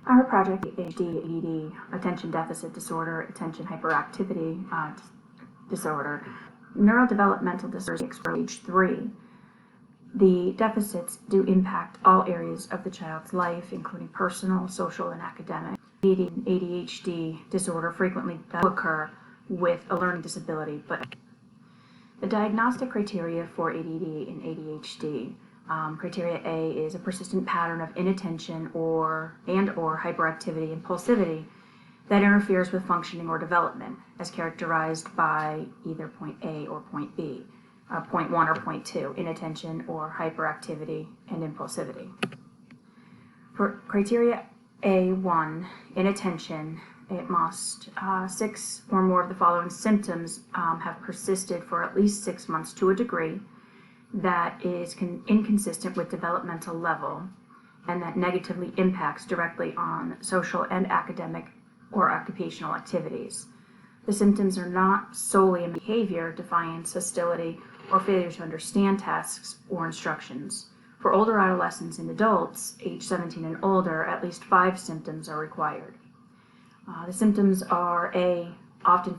Our project, ADHD, ADD, attention deficit disorder, attention hyperactivity disorder, neurodevelopmental disorders for age 3. The deficits do impact all areas of the child's life, including personal, social, and academic. ADHD disorder frequently does occur with a learning disability, but the diagnostic criteria for ADD and ADHD. Criteria A is a persistent pattern of inattention or hyperactivity, impulsivity that interferes with functioning or development, as characterized by either point A or point B, point 1 or point 2, inattention or hyperactivity and impulsivity. For criteria A1, inattention, it must 6 or more of the following symptoms have persisted for at least 6 months to a degree that is inconsistent with developmental level and that negatively impacts directly on social and academic or occupational activities. The symptoms are not solely in behavior, defiance, hostility, or failure to understand tasks or instructions. For older adolescents and adults, age 17 and older, at least 5 symptoms are required. The symptoms are A, often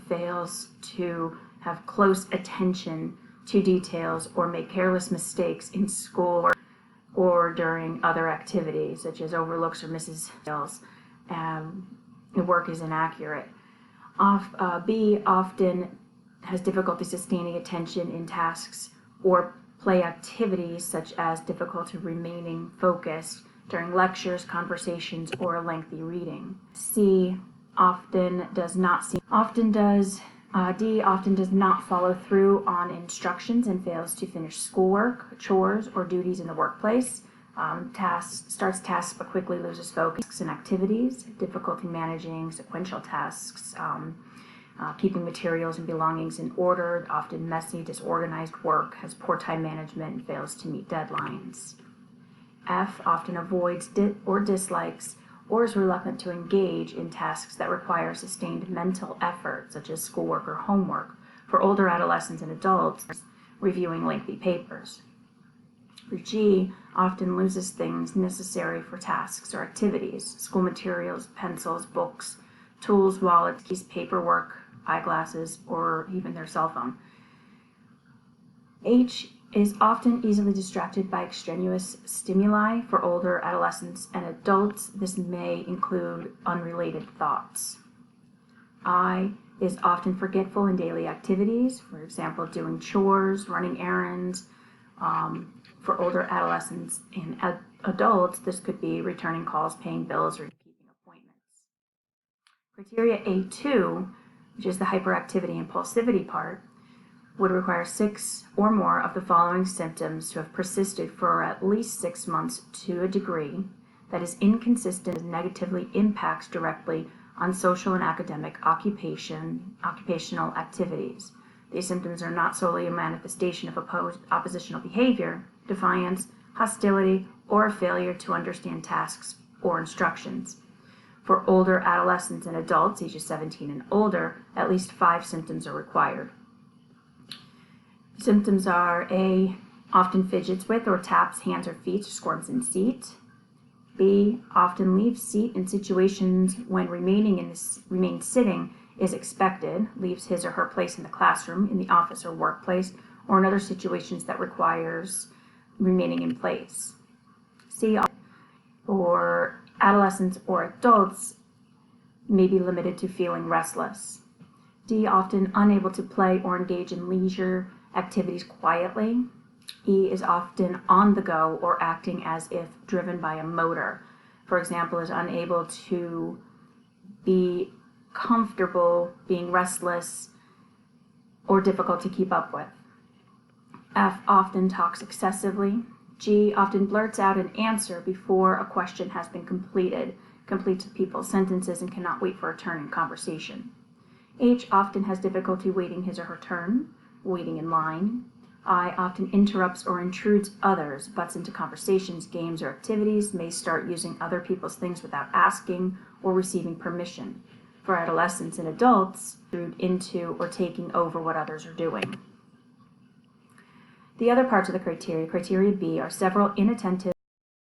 fails to have close attention to details or make careless mistakes in school or during other activities, such as overlooks or misses details, the work is inaccurate. B, often has difficulty sustaining attention in tasks or play activities, such as difficulty remaining focused during lectures, conversations, or lengthy reading. C, often does not follow through on instructions and fails to finish schoolwork, chores, or duties in the workplace. Starts tasks but quickly loses focus in activities, difficulty managing sequential tasks, keeping materials and belongings in order, often messy, disorganized work, has poor time management, and fails to meet deadlines. F, often avoids or dislikes or is reluctant to engage in tasks that require sustained mental effort, such as schoolwork or homework. For older adolescents and adults, reviewing lengthy papers. For G, often loses things necessary for tasks or activities, school materials, pencils, books, tools, wallets, keys, paperwork, eyeglasses, or even their cell phone. H is often easily distracted by extraneous stimuli. For older adolescents and adults, this may include unrelated thoughts. I is often forgetful in daily activities, for example, doing chores, running errands. For older adolescents and adults, this could be returning calls, paying bills, or keeping appointments. Criteria A2, which is the hyperactivity impulsivity part, would require 6 or more of the following symptoms to have persisted for at least 6 months to a degree that is inconsistent and negatively impacts directly on social and academic occupational activities. These symptoms are not solely a manifestation of oppositional behavior, defiance, hostility, or a failure to understand tasks or instructions. For older adolescents and adults, ages 17 and older, at least 5 symptoms are required. Symptoms are A, often fidgets with or taps hands or feet, squirms in seat. B, often leaves seat in situations when remain sitting is expected, leaves his or her place in the classroom, in the office or workplace, or in other situations that requires remaining in place. C, or adolescents or adults may be limited to feeling restless. D, often unable to play or engage in leisure activities quietly. E, is often on the go or acting as if driven by a motor. For example, is unable to be comfortable, being restless, or difficult to keep up with. F, often talks excessively. G, often blurts out an answer before a question has been completed, completes people's sentences, and cannot wait for a turn in conversation. H, often has difficulty waiting his or her turn, waiting in line. I, often interrupts or intrudes others, butts into conversations, games, or activities, may start using other people's things without asking or receiving permission. For adolescents and adults, intrude into or taking over what others are doing. The other parts of the criteria B, are several inattentive